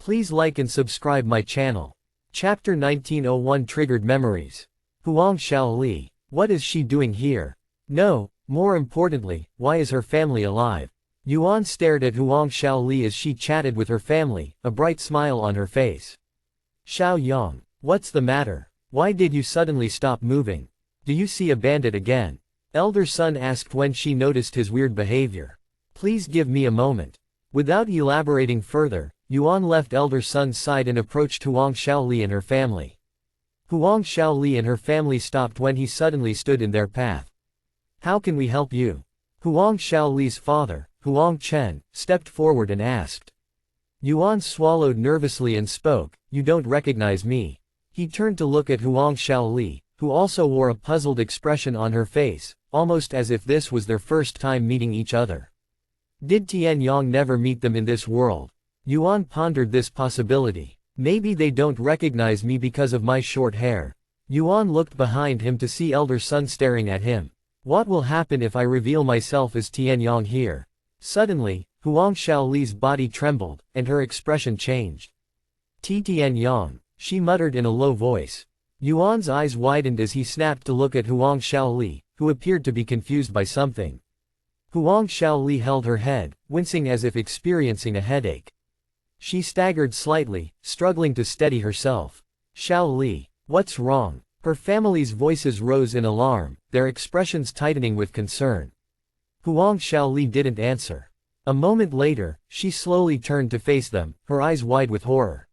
Please like and subscribe my channel. Chapter 1901 Triggered Memories. Huang Shaoli. What is she doing here? No, more importantly, why is her family alive? Yuan stared at Huang Shaoli as she chatted with her family, a bright smile on her face. Xiao Yang, what's the matter? Why did you suddenly stop moving? Do you see a bandit again? Elder son asked when she noticed his weird behavior. Please give me a moment. Without elaborating further, Yuan left elder son's side and approached Huang Shaoli and her family. Huang Shaoli and her family stopped when he suddenly stood in their path. How can we help you? Huang Shaoli's father, Huang Chen, stepped forward and asked. Yuan swallowed nervously and spoke, "You don't recognize me." He turned to look at Huang Shaoli, who also wore a puzzled expression on her face, almost as if this was their first time meeting each other. Did Tian Yang never meet them in this world? Yuan pondered this possibility. Maybe they don't recognize me because of my short hair. Yuan looked behind him to see elder son staring at him. What will happen if I reveal myself as Tian Yang here? Suddenly, Huang Shaoli's body trembled, and her expression changed. Tian Yang, she muttered in a low voice. Yuan's eyes widened as he snapped to look at Huang Shaoli, who appeared to be confused by something. Huang Shaoli held her head, wincing as if experiencing a headache. She staggered slightly, struggling to steady herself. Shaoli, what's wrong? Her family's voices rose in alarm, their expressions tightening with concern. Huang Shaoli didn't answer. A moment later, she slowly turned to face them, her eyes wide with horror.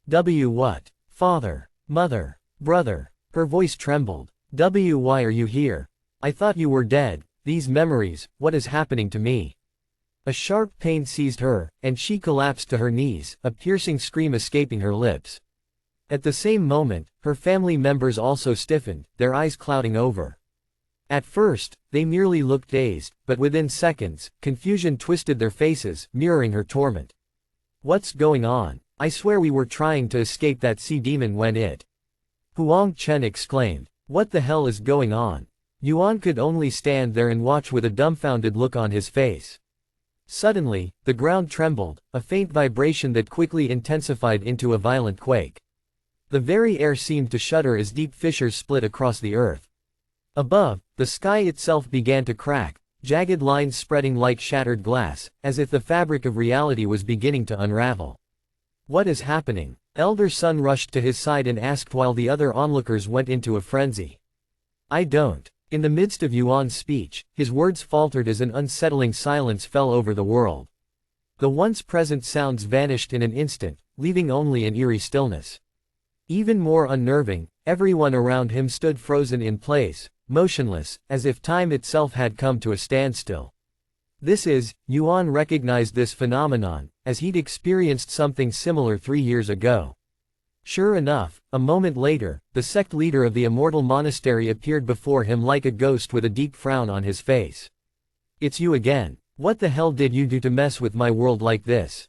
What? Father, mother, brother. Her voice trembled. Why are you here? I thought you were dead. These memories, what is happening to me? A sharp pain seized her, and she collapsed to her knees, a piercing scream escaping her lips. At the same moment, her family members also stiffened, their eyes clouding over. At first, they merely looked dazed, but within seconds, confusion twisted their faces, mirroring her torment. What's going on? I swear we were trying to escape that sea demon when it. Huang Chen exclaimed. What the hell is going on? Yuan could only stand there and watch with a dumbfounded look on his face. Suddenly, the ground trembled, a faint vibration that quickly intensified into a violent quake. The very air seemed to shudder as deep fissures split across the earth. Above, the sky itself began to crack, jagged lines spreading like shattered glass, as if the fabric of reality was beginning to unravel. What is happening? Elder son rushed to his side and asked while the other onlookers went into a frenzy. I don't. In the midst of Yuan's speech, his words faltered as an unsettling silence fell over the world. The once present sounds vanished in an instant, leaving only an eerie stillness. Even more unnerving, everyone around him stood frozen in place, motionless, as if time itself had come to a standstill. Yuan recognized this phenomenon, as he'd experienced something similar 3 years ago. Sure enough, a moment later, the sect leader of the immortal monastery appeared before him like a ghost with a deep frown on his face. It's you again. What the hell did you do to mess with my world like this?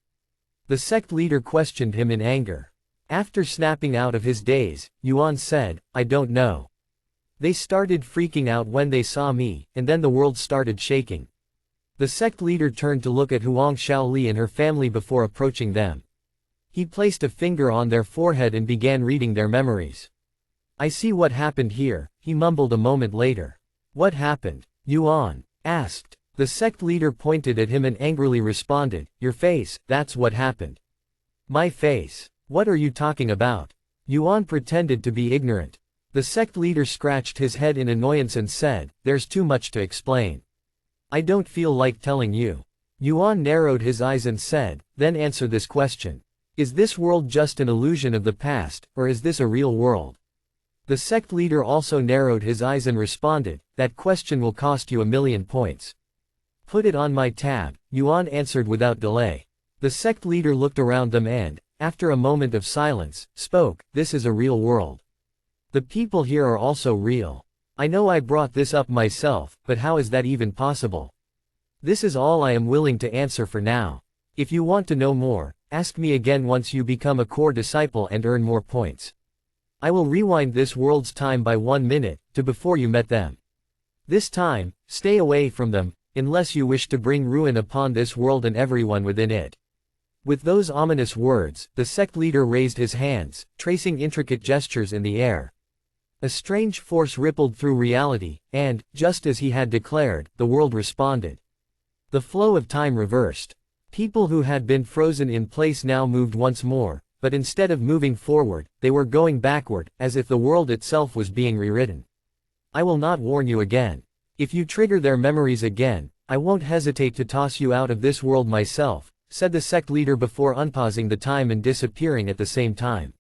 The sect leader questioned him in anger. After snapping out of his daze, Yuan said, I don't know. They started freaking out when they saw me, and then the world started shaking. The sect leader turned to look at Huang Shaoli and her family before approaching them. He placed a finger on their forehead and began reading their memories. I see what happened here, he mumbled a moment later. What happened? Yuan asked. The sect leader pointed at him and angrily responded, your face, that's what happened. My face? What are you talking about? Yuan pretended to be ignorant. The sect leader scratched his head in annoyance and said, there's too much to explain. I don't feel like telling you. Yuan narrowed his eyes and said, then answer this question. Is this world just an illusion of the past, or is this a real world? The sect leader also narrowed his eyes and responded, that question will cost you 1,000,000 points. Put it on my tab, Yuan answered without delay. The sect leader looked around them and, after a moment of silence, spoke, this is a real world. The people here are also real. I know I brought this up myself, but how is that even possible? This is all I am willing to answer for now. If you want to know more, ask me again once you become a core disciple and earn more points. I will rewind this world's time by 1 minute, to before you met them. This time, stay away from them, unless you wish to bring ruin upon this world and everyone within it. With those ominous words, the sect leader raised his hands, tracing intricate gestures in the air. A strange force rippled through reality, and, just as he had declared, the world responded. The flow of time reversed. People who had been frozen in place now moved once more, but instead of moving forward, they were going backward, as if the world itself was being rewritten. I will not warn you again. If you trigger their memories again, I won't hesitate to toss you out of this world myself, said the sect leader before unpausing the time and disappearing at the same time.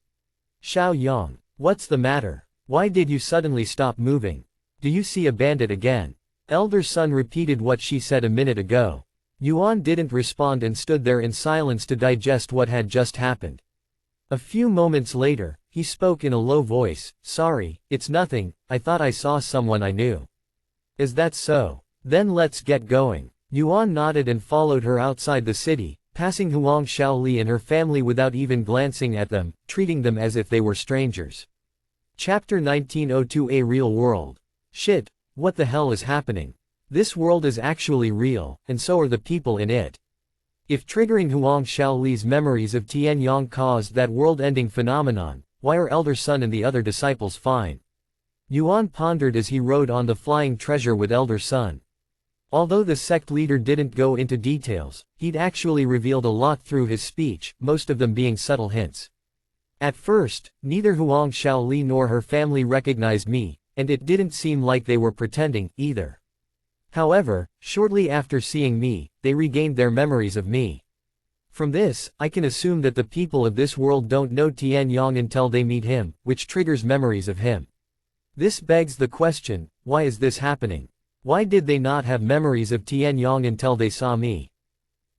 Xiao Yang, what's the matter? Why did you suddenly stop moving? Do you see a bandit again? Elder Sun repeated what she said a minute ago. Yuan didn't respond and stood there in silence to digest what had just happened. A few moments later, he spoke in a low voice, "Sorry, it's nothing, I thought I saw someone I knew." Is that so? Then let's get going. Yuan nodded and followed her outside the city, passing Huang Xiaoli and her family without even glancing at them, treating them as if they were strangers. Chapter 1902 A Real World. Shit, what the hell is happening? This world is actually real, and so are the people in it. If triggering Huang Xiaoli's memories of Tian Yang caused that world-ending phenomenon, why are Elder Sun and the other disciples fine? Yuan pondered as he rode on the flying treasure with Elder Sun. Although the sect leader didn't go into details, he'd actually revealed a lot through his speech, most of them being subtle hints. At first, neither Huang Xiaoli nor her family recognized me, and it didn't seem like they were pretending, either. However, shortly after seeing me, they regained their memories of me. From this, I can assume that the people of this world don't know Tian Yang until they meet him, which triggers memories of him. This begs the question, why is this happening? Why did they not have memories of Tian Yang until they saw me?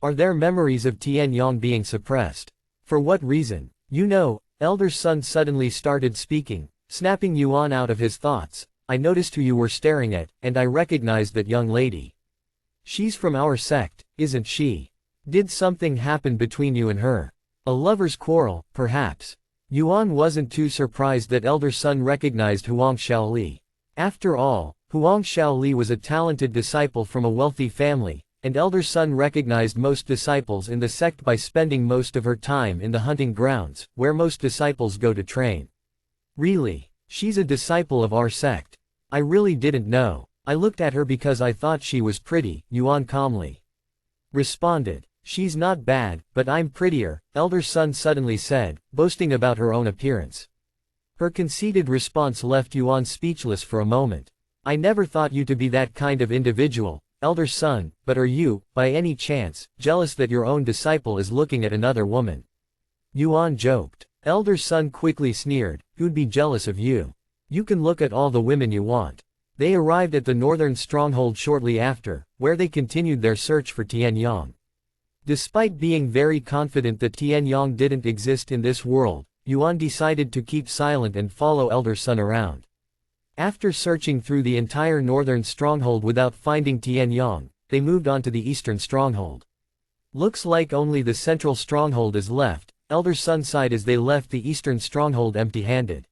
Are their memories of Tian Yang being suppressed? For what reason? You know, Elder Sun suddenly started speaking, snapping Yuan out of his thoughts. I noticed who you were staring at, and I recognized that young lady. She's from our sect, isn't she? Did something happen between you and her? A lover's quarrel, perhaps? Yuan wasn't too surprised that Elder Sun recognized Huang Xiaoli. After all, Huang Xiaoli was a talented disciple from a wealthy family, and Elder Sun recognized most disciples in the sect by spending most of her time in the hunting grounds, where most disciples go to train. Really? She's a disciple of our sect. I really didn't know. I looked at her because I thought she was pretty, Yuan calmly responded. She's not bad, but I'm prettier, Elder Sun suddenly said, boasting about her own appearance. Her conceited response left Yuan speechless for a moment. I never thought you to be that kind of individual, Elder Sun, but are you, by any chance, jealous that your own disciple is looking at another woman? Yuan joked. Elder Sun quickly sneered, who'd be jealous of you? You can look at all the women you want. They arrived at the northern stronghold shortly after, where they continued their search for Tian Yang. Despite being very confident that Tian Yang didn't exist in this world, Yuan decided to keep silent and follow Elder Sun around. After searching through the entire northern stronghold without finding Tian Yang, they moved on to the eastern stronghold. Looks like only the central stronghold is left, Elder Sun sighed as they left the eastern stronghold empty-handed.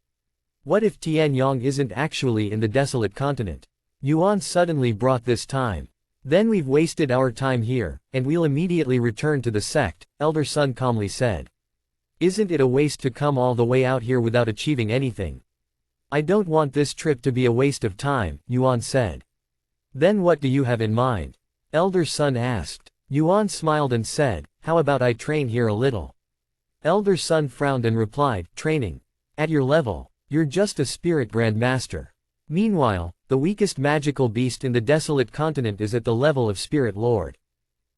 What if Tian Yang isn't actually in the desolate continent? Yuan suddenly brought this time. Then we've wasted our time here, and we'll immediately return to the sect, Elder Sun calmly said. Isn't it a waste to come all the way out here without achieving anything? I don't want this trip to be a waste of time, Yuan said. Then what do you have in mind? Elder Sun asked. Yuan smiled and said, how about I train here a little? Elder Sun frowned and replied, training? At your level? You're just a spirit grandmaster. Meanwhile, the weakest magical beast in the desolate continent is at the level of Spirit Lord.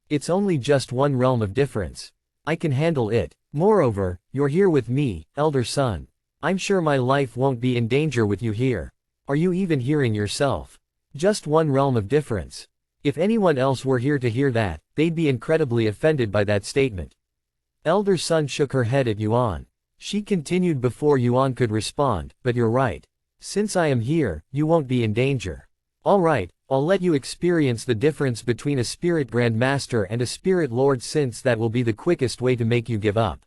It's only just one realm of difference. I can handle it. Moreover, you're here with me, Elder Sun. I'm sure my life won't be in danger with you here. Are you even hearing yourself? Just one realm of difference. If anyone else were here to hear that, they'd be incredibly offended by that statement. Elder Sun shook her head at Yuan. She continued before Yuan could respond, but you're right. Since I am here, you won't be in danger. Alright, I'll let you experience the difference between a spirit grandmaster and a spirit lord since that will be the quickest way to make you give up.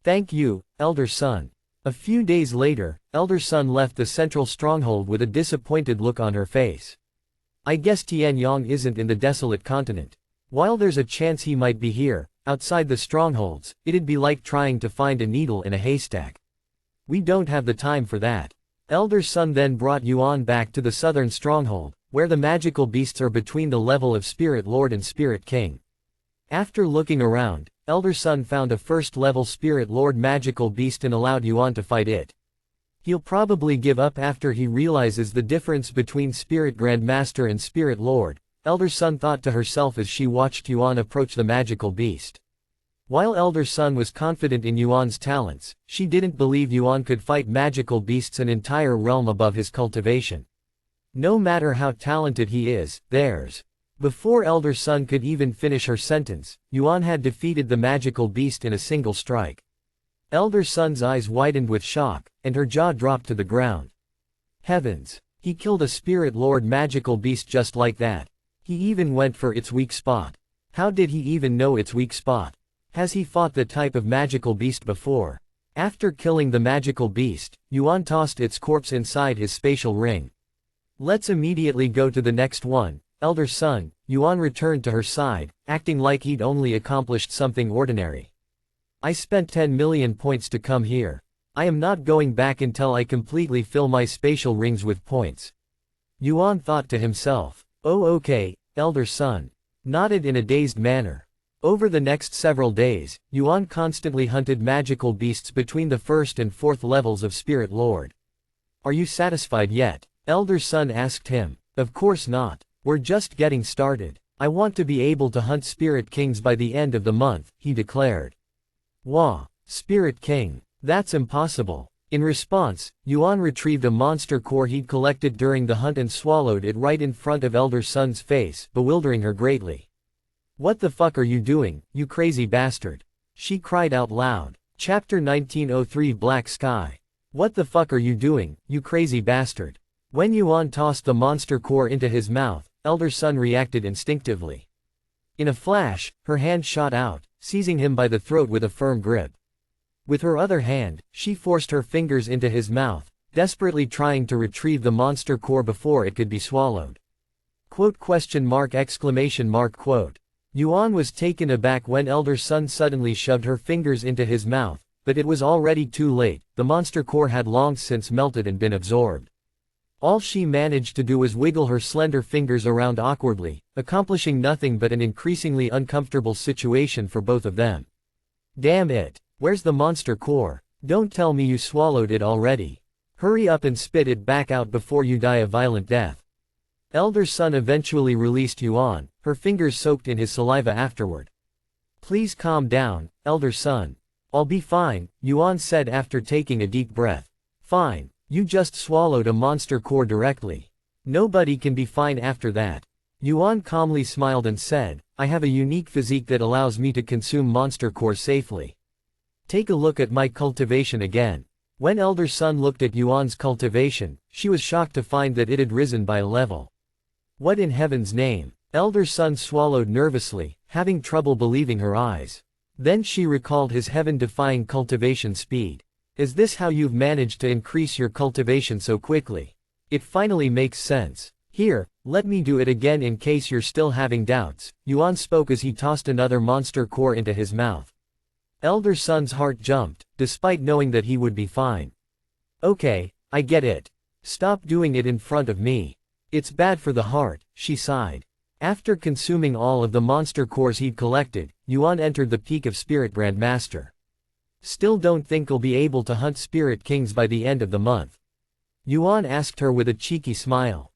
Thank you, Elder Sun. A few days later, Elder Sun left the central stronghold with a disappointed look on her face. I guess Tian Yang isn't in the desolate continent. While there's a chance he might be here, Outside the strongholds, it'd be like trying to find a needle in a haystack. We don't have the time for that. Elder Sun then brought Yuan back to the southern stronghold, where the magical beasts are between the level of Spirit Lord and Spirit King. After looking around, Elder Sun found a first-level Spirit Lord magical beast and allowed Yuan to fight it. He'll probably give up after he realizes the difference between Spirit Grandmaster and Spirit Lord, Elder Sun thought to herself as she watched Yuan approach the magical beast. While Elder Sun was confident in Yuan's talents, she didn't believe Yuan could fight magical beasts an entire realm above his cultivation. No matter how talented he is, theirs. Before Elder Sun could even finish her sentence, Yuan had defeated the magical beast in a single strike. Elder Sun's eyes widened with shock, and her jaw dropped to the ground. Heavens! He killed a Spirit Lord magical beast just like that. He even went for its weak spot. How did he even know its weak spot? Has he fought that type of magical beast before? After killing the magical beast, Yuan tossed its corpse inside his spatial ring. Let's immediately go to the next one, Elder Sun. Yuan returned to her side, acting like he'd only accomplished something ordinary. I spent 10 million points to come here. I am not going back until I completely fill my spatial rings with points. Yuan thought to himself. Oh okay, Elder Sun. Nodded in a dazed manner. Over the next several days, Yuan constantly hunted magical beasts between the first and fourth levels of Spirit Lord. Are you satisfied yet? Elder Sun asked him. Of course not. We're just getting started. I want to be able to hunt Spirit Kings by the end of the month, he declared. Wah! Spirit King. That's impossible. In response, Yuan retrieved a monster core he'd collected during the hunt and swallowed it right in front of Elder Sun's face, bewildering her greatly. What the fuck are you doing, you crazy bastard? She cried out loud. Chapter 1903 Black Sky. What the fuck are you doing, you crazy bastard? When Yuan tossed the monster core into his mouth, Elder Sun reacted instinctively. In a flash, her hand shot out, seizing him by the throat with a firm grip. With her other hand, she forced her fingers into his mouth, desperately trying to retrieve the monster core before it could be swallowed. Quote? Yuan was taken aback when Elder Sun suddenly shoved her fingers into his mouth, but it was already too late. The monster core had long since melted and been absorbed. All she managed to do was wiggle her slender fingers around awkwardly, accomplishing nothing but an increasingly uncomfortable situation for both of them. Damn it! Where's the monster core? Don't tell me you swallowed it already. Hurry up and spit it back out before you die a violent death. Elder Sun eventually released Yuan, her fingers soaked in his saliva afterward. Please calm down, Elder Sun. I'll be fine, Yuan said after taking a deep breath. Fine, you just swallowed a monster core directly. Nobody can be fine after that. Yuan calmly smiled and said, I have a unique physique that allows me to consume monster cores safely. Take a look at my cultivation again. When Elder Sun looked at Yuan's cultivation, she was shocked to find that it had risen by a level. What in heaven's name? Elder Sun swallowed nervously, having trouble believing her eyes. Then she recalled his heaven-defying cultivation speed. Is this how you've managed to increase your cultivation so quickly? It finally makes sense. Here, let me do it again in case you're still having doubts. Yuan spoke as he tossed another monster core into his mouth. Elder Sun's heart jumped, despite knowing that he would be fine. Okay, I get it. Stop doing it in front of me. It's bad for the heart, she sighed. After consuming all of the monster cores he'd collected, Yuan entered the peak of Spirit Grandmaster. Still don't think I'll be able to hunt Spirit Kings by the end of the month? Yuan asked her with a cheeky smile.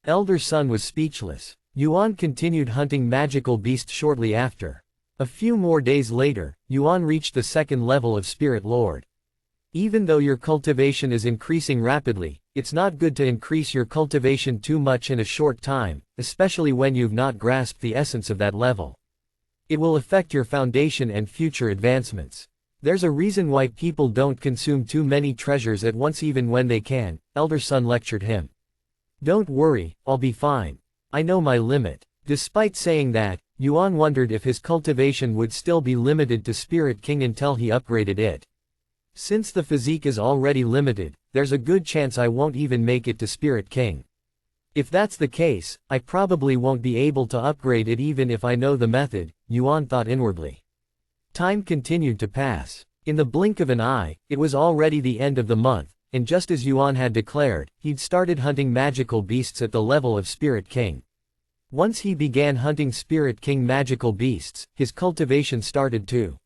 Elder Sun was speechless. Yuan continued hunting magical beasts shortly after. A few more days later, Yuan reached the second level of Spirit Lord. Even though your cultivation is increasing rapidly, it's not good to increase your cultivation too much in a short time, especially when you've not grasped the essence of that level. It will affect your foundation and future advancements. There's a reason why people don't consume too many treasures at once even when they can, Elder Sun lectured him. Don't worry, I'll be fine. I know my limit. Despite saying that, Yuan wondered if his cultivation would still be limited to Spirit King until he upgraded it. Since the physique is already limited, there's a good chance I won't even make it to Spirit King. If that's the case, I probably won't be able to upgrade it even if I know the method, Yuan thought inwardly. Time continued to pass. In the blink of an eye, it was already the end of the month, and just as Yuan had declared, he'd started hunting magical beasts at the level of Spirit King. Once he began hunting Spirit King magical beasts, his cultivation started to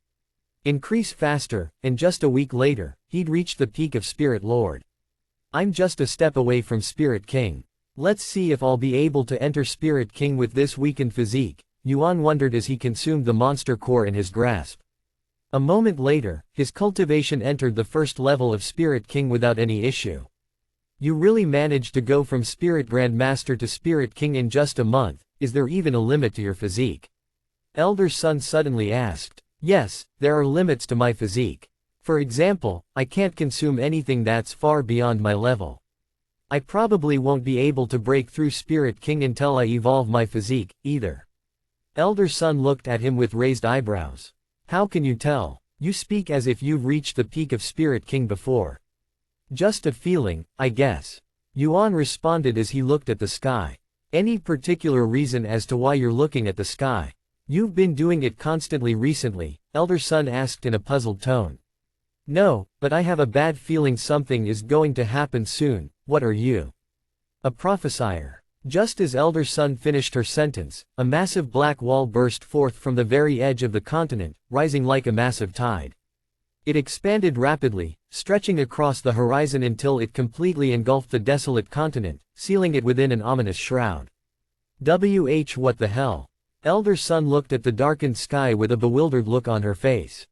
increase faster, and just a week later, he'd reached the peak of Spirit Lord. I'm just a step away from Spirit King. Let's see if I'll be able to enter Spirit King with this weakened physique, Yuan wondered as he consumed the monster core in his grasp. A moment later, his cultivation entered the first level of Spirit King without any issue. You really managed to go from Spirit Grandmaster to Spirit King in just a month. Is there even a limit to your physique? Elder Sun suddenly asked. Yes, there are limits to my physique. For example, I can't consume anything that's far beyond my level. I probably won't be able to break through Spirit King until I evolve my physique, either. Elder Sun looked at him with raised eyebrows. How can you tell? You speak as if you've reached the peak of Spirit King before. Just a feeling, I guess. Yuan responded as he looked at the sky. Any particular reason as to why you're looking at the sky? You've been doing it constantly recently, Elder Sun asked in a puzzled tone. No, but I have a bad feeling something is going to happen soon. What are you? A prophesier. Just as Elder Sun finished her sentence, a massive black wall burst forth from the very edge of the continent, rising like a massive tide. It expanded rapidly, stretching across the horizon until it completely engulfed the desolate continent, sealing it within an ominous shroud. What the hell? Elder Sun looked at the darkened sky with a bewildered look on her face.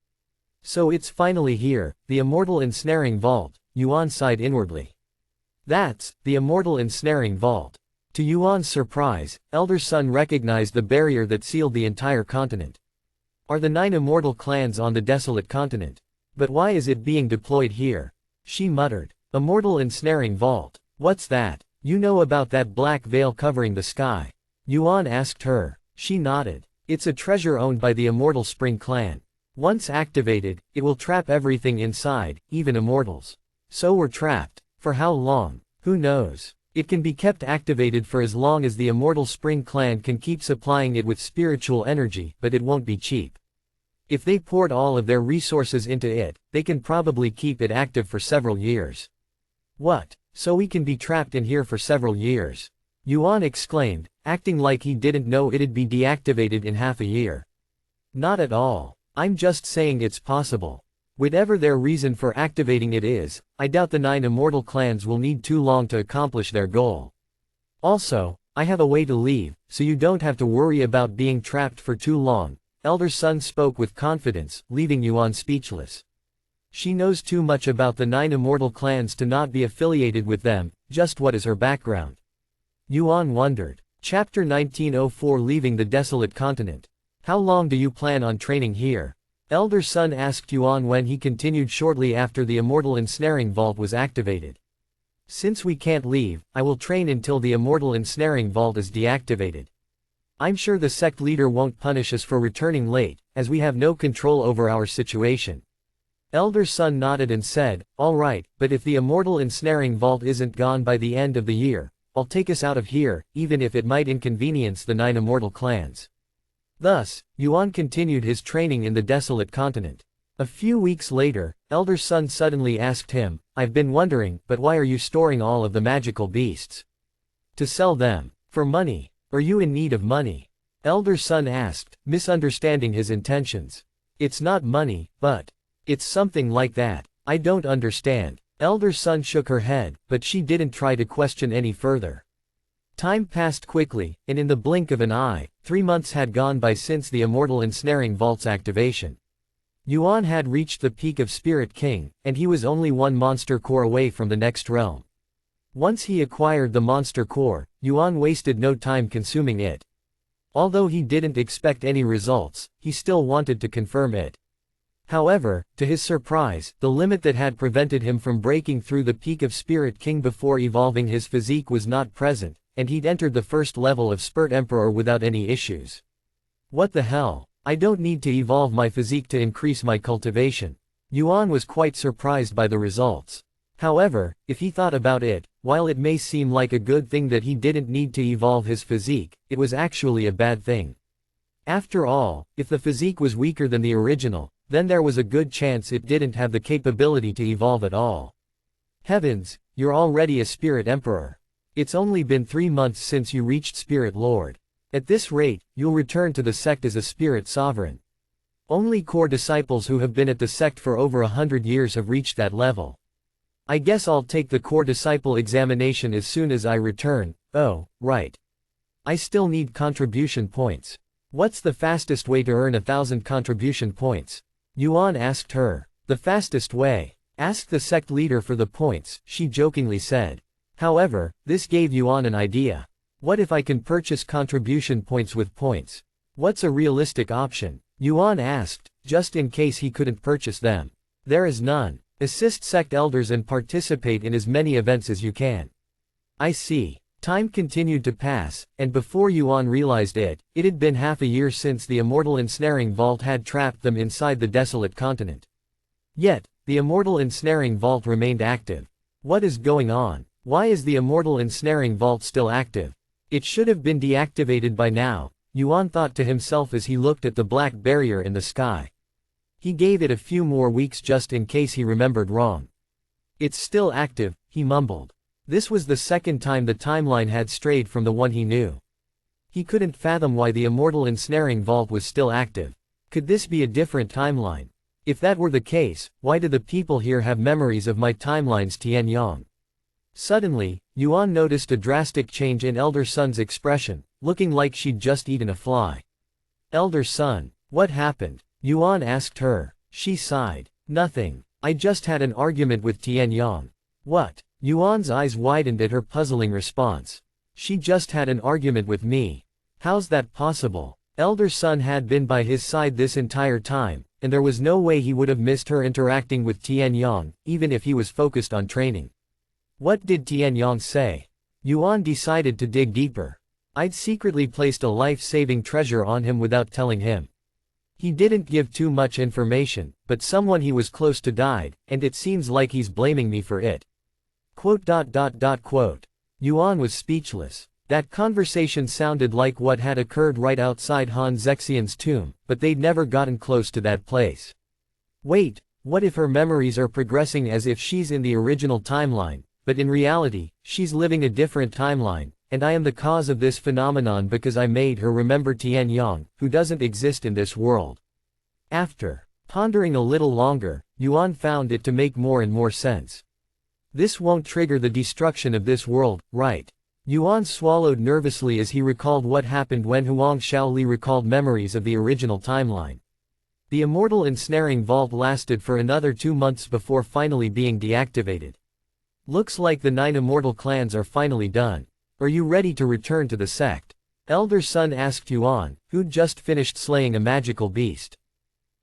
So it's finally here, the immortal ensnaring vault, Yuan sighed inwardly. That's, the immortal ensnaring vault. To Yuan's surprise, Elder Sun recognized the barrier that sealed the entire continent. Are the 9 immortal clans on the desolate continent? But why is it being deployed here? She muttered. Immortal ensnaring vault. What's that? You know about that black veil covering the sky? Yuan asked her. She nodded. It's a treasure owned by the Immortal Spring clan. Once activated, it will trap everything inside, even immortals. So we're trapped. For how long? Who knows? It can be kept activated for as long as the Immortal Spring clan can keep supplying it with spiritual energy, but it won't be cheap. If they poured all of their resources into it, they can probably keep it active for several years. What? So we can be trapped in here for several years? Yuan exclaimed, acting like he didn't know it'd be deactivated in half a year. Not at all. I'm just saying it's possible. Whatever their reason for activating it is, I doubt the 9 immortal clans will need too long to accomplish their goal. Also, I have a way to leave, so you don't have to worry about being trapped for too long. Elder Sun spoke with confidence, leaving Yuan speechless. She knows too much about the 9 immortal clans to not be affiliated with them. Just what is her background? Yuan wondered. Chapter 1904 Leaving the Desolate Continent. How long do you plan on training here? Elder Sun asked Yuan when he continued shortly after the Immortal Ensnaring Vault was activated. Since we can't leave, I will train until the Immortal Ensnaring Vault is deactivated. I'm sure the sect leader won't punish us for returning late, as we have no control over our situation. Elder Sun nodded and said, all right, but if the Immortal Ensnaring Vault isn't gone by the end of the year, I'll take us out of here, even if it might inconvenience the 9 immortal clans. Thus, Yuan continued his training in the desolate continent. A few weeks later, Elder Sun suddenly asked him, I've been wondering, but why are you storing all of the magical beasts? To sell them. For money. Are you in need of money? Elder Sun asked, misunderstanding his intentions. It's not money, but it's something like that. I don't understand. Elder Sun shook her head, but she didn't try to question any further. Time passed quickly, and in the blink of an eye, 3 months had gone by since the Immortal Ensnaring Vault's activation. Yuan had reached the peak of Spirit King, and he was only 1 monster core away from the next realm. Once he acquired the monster core, Yuan wasted no time consuming it. Although he didn't expect any results, he still wanted to confirm it. However, to his surprise, the limit that had prevented him from breaking through the peak of Spirit King before evolving his physique was not present, and he'd entered the first level of Spirit Emperor without any issues. What the hell? I don't need to evolve my physique to increase my cultivation. Yuan was quite surprised by the results. However, if he thought about it, while it may seem like a good thing that he didn't need to evolve his physique, it was actually a bad thing. After all, if the physique was weaker than the original, then there was a good chance it didn't have the capability to evolve at all. Heavens, you're already a Spirit Emperor. It's only been 3 months since you reached Spirit Lord. At this rate, you'll return to the sect as a Spirit Sovereign. Only core disciples who have been at the sect for over 100 years have reached that level. I guess I'll take the core disciple examination as soon as I return. Oh, right. I still need contribution points. What's the fastest way to earn 1,000 contribution points? Yuan asked her. The fastest way? Ask the sect leader for the points, she jokingly said. However, this gave Yuan an idea. What if I can purchase contribution points with points? What's a realistic option? Yuan asked, just in case he couldn't purchase them. There is none. Assist sect elders and participate in as many events as you can. I see. Time continued to pass, and before Yuan realized it, it had been half a year since the immortal ensnaring vault had trapped them inside the desolate continent. Yet, the immortal ensnaring vault remained active. What is going on? Why is the immortal ensnaring vault still active? It should have been deactivated by now, Yuan thought to himself as he looked at the black barrier in the sky. He gave it a few more weeks just in case he remembered wrong. It's still active, he mumbled. This was the second time the timeline had strayed from the one he knew. He couldn't fathom why the immortal ensnaring vault was still active. Could this be a different timeline? If that were the case, why do the people here have memories of my timelines? Tianyang. Suddenly, Yuan noticed a drastic change in Elder Sun's expression, looking like she'd just eaten a fly. Elder Sun, what happened? Yuan asked her. She sighed. Nothing. I just had an argument with Tianyang. What? Yuan's eyes widened at her puzzling response. She just had an argument with me. How's that possible? Elder Sun had been by his side this entire time, and there was no way he would have missed her interacting with Tianyang, even if he was focused on training. What did Tianyang say? Yuan decided to dig deeper. I'd secretly placed a life-saving treasure on him without telling him. He didn't give too much information, but someone he was close to died, and it seems like he's blaming me for it. Yuan was speechless. That conversation sounded like what had occurred right outside Han Zexian's tomb, but they'd never gotten close to that place. Wait, what if her memories are progressing as if she's in the original timeline, but in reality, she's living a different timeline, and I am the cause of this phenomenon because I made her remember Tianyang, who doesn't exist in this world. After pondering a little longer, Yuan found it to make more and more sense. This won't trigger the destruction of this world, right? Yuan swallowed nervously as he recalled what happened when Huang Shaoli recalled memories of the original timeline. The immortal ensnaring vault lasted for another 2 months before finally being deactivated. Looks like the 9 immortal clans are finally done. Are you ready to return to the sect? Elder Sun asked Yuan, who'd just finished slaying a magical beast.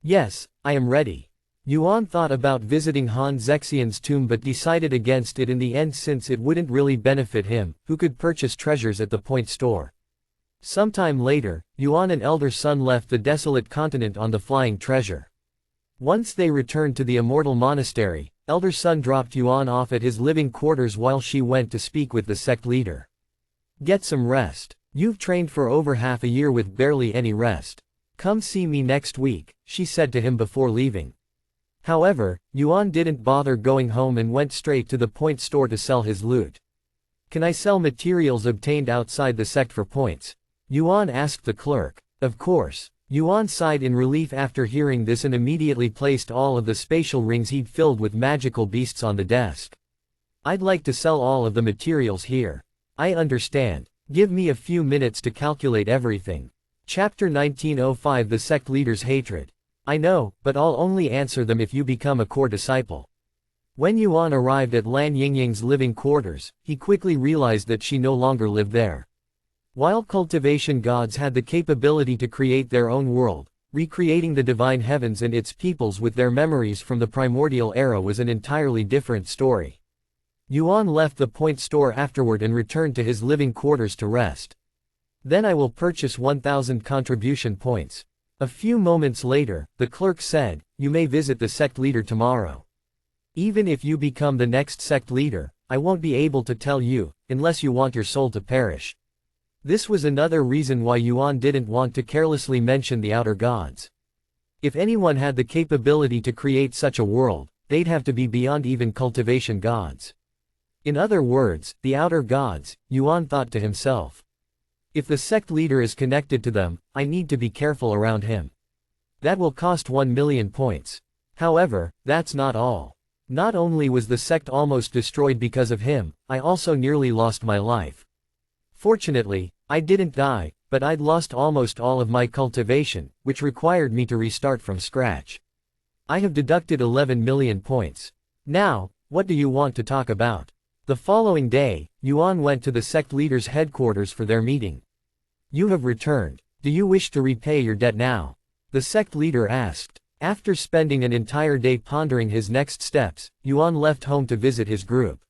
Yes, I am ready. Yuan thought about visiting Han Zexian's tomb but decided against it in the end since it wouldn't really benefit him, who could purchase treasures at the point store. Sometime later, Yuan and Elder Sun left the desolate continent on the flying treasure. Once they returned to the immortal monastery, Elder Sun dropped Yuan off at his living quarters while she went to speak with the sect leader. Get some rest. You've trained for over half a year with barely any rest. Come see me next week, she said to him before leaving. However, Yuan didn't bother going home and went straight to the point store to sell his loot. Can I sell materials obtained outside the sect for points? Yuan asked the clerk. Of course. Yuan sighed in relief after hearing this and immediately placed all of the spatial rings he'd filled with magical beasts on the desk. I'd like to sell all of the materials here. I understand. Give me a few minutes to calculate everything. Chapter 1905 The Sect Leader's Hatred. I know, but I'll only answer them if you become a core disciple. When Yuan arrived at Lan Yingying's living quarters, he quickly realized that she no longer lived there. While cultivation gods had the capability to create their own world, recreating the divine heavens and its peoples with their memories from the primordial era was an entirely different story. Yuan left the point store afterward and returned to his living quarters to rest. Then I will purchase 1,000 contribution points. A few moments later, the clerk said, you may visit the sect leader tomorrow. Even if you become the next sect leader, I won't be able to tell you, unless you want your soul to perish. This was another reason why Yuan didn't want to carelessly mention the outer gods. If anyone had the capability to create such a world, they'd have to be beyond even cultivation gods. In other words, the outer gods, Yuan thought to himself. If the sect leader is connected to them, I need to be careful around him. That will cost 1 million points. However, that's not all. Not only was the sect almost destroyed because of him, I also nearly lost my life. Fortunately, I didn't die, but I'd lost almost all of my cultivation, which required me to restart from scratch. I have deducted 11 million points. Now, what do you want to talk about? The following day, Yuan went to the sect leader's headquarters for their meeting. You have returned. Do you wish to repay your debt now? The sect leader asked. After spending an entire day pondering his next steps, Yuan left home to visit his group.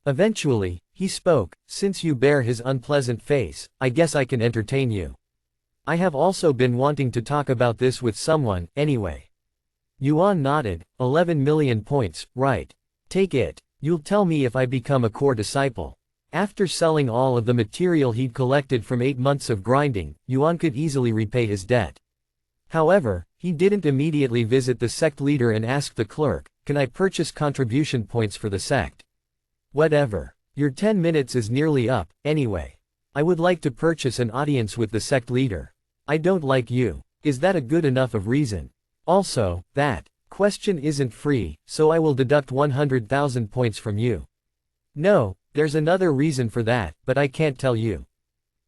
Eventually, he spoke, since you bear his unpleasant face, I guess I can entertain you. I have also been wanting to talk about this with someone, anyway. Yuan nodded, 11 million points, right. Take it. You'll tell me if I become a core disciple. After selling all of the material he'd collected from 8 months of grinding, Yuan could easily repay his debt. However, he didn't immediately visit the sect leader and ask the clerk, can I purchase contribution points for the sect? Whatever. Your 10 minutes is nearly up, anyway. I would like to purchase an audience with the sect leader. I don't like you. Is that a good enough of reason? Also, that question isn't free, so I will deduct 100,000 points from you. No, there's another reason for that, but I can't tell you.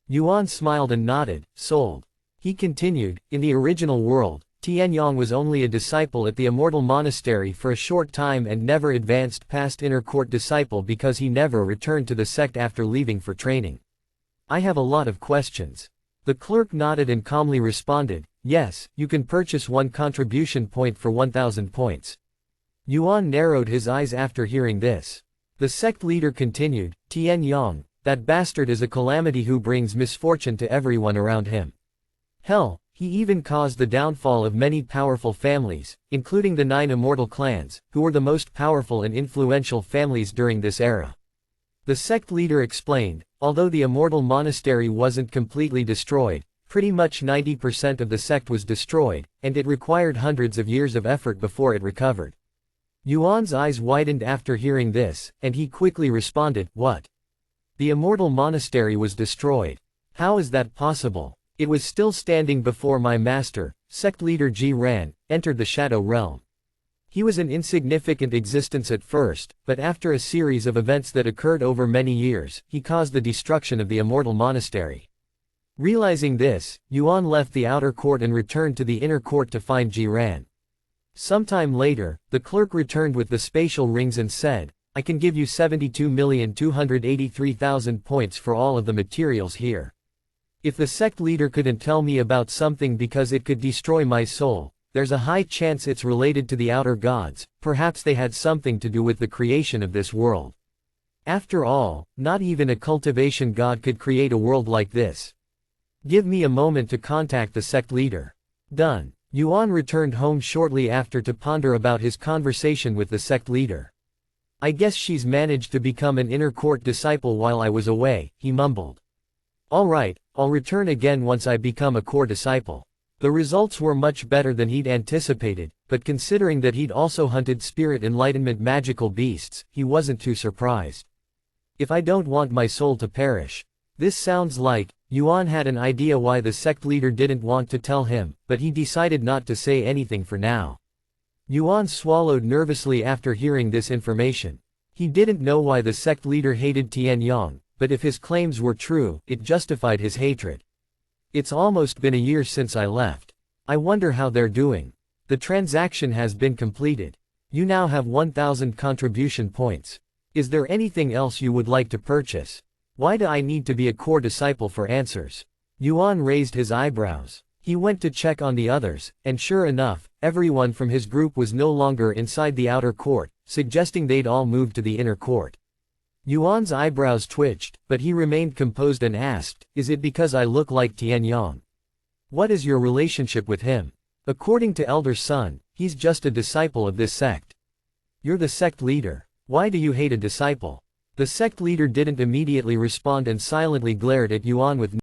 Yuan smiled and nodded, sold. He continued, in the original world, Tianyong was only a disciple at the Immortal Monastery for a short time and never advanced past inner court disciple because he never returned to the sect after leaving for training. I have a lot of questions. The clerk nodded and calmly responded, yes, you can purchase 1 contribution point for 1,000 points. Yuan narrowed his eyes after hearing this. The sect leader continued, Tianyong, that bastard is a calamity who brings misfortune to everyone around him. Hell, he even caused the downfall of many powerful families, including the 9 immortal clans, who were the most powerful and influential families during this era. The sect leader explained, although the immortal monastery wasn't completely destroyed, pretty much 90% of the sect was destroyed, and it required hundreds of years of effort before it recovered. Yuan's eyes widened after hearing this, and he quickly responded, what? The immortal monastery was destroyed. How is that possible? It was still standing before my master, sect leader Ji Ran, entered the Shadow Realm. He was an insignificant existence at first, but after a series of events that occurred over many years, he caused the destruction of the immortal monastery. Realizing this, Yuan left the outer court and returned to the inner court to find Ji Ran. Sometime later, the clerk returned with the spatial rings and said, I can give you 72,283,000 points for all of the materials here. If the sect leader couldn't tell me about something because it could destroy my soul, there's a high chance it's related to the outer gods, perhaps they had something to do with the creation of this world. After all, not even a cultivation god could create a world like this. Give me a moment to contact the sect leader. Done. Yuan returned home shortly after to ponder about his conversation with the sect leader. I guess she's managed to become an inner court disciple while I was away, he mumbled. Alright, I'll return again once I become a core disciple. The results were much better than he'd anticipated, but considering that he'd also hunted spirit enlightenment magical beasts, he wasn't too surprised. If I don't want my soul to perish. This sounds like, Yuan had an idea why the sect leader didn't want to tell him, but he decided not to say anything for now. Yuan swallowed nervously after hearing this information. He didn't know why the sect leader hated Tianyong, but if his claims were true, it justified his hatred. It's almost been a year since I left. I wonder how they're doing. The transaction has been completed. You now have 1,000 contribution points. Is there anything else you would like to purchase? Why do I need to be a core disciple for answers? Yuan raised his eyebrows. He went to check on the others, and sure enough, everyone from his group was no longer inside the outer court, suggesting they'd all moved to the inner court. Yuan's eyebrows twitched, but he remained composed and asked, is it because I look like Tianyong? What is your relationship with him? According to Elder Sun, he's just a disciple of this sect. You're the sect leader. Why do you hate a disciple? The sect leader didn't immediately respond and silently glared at Yuan with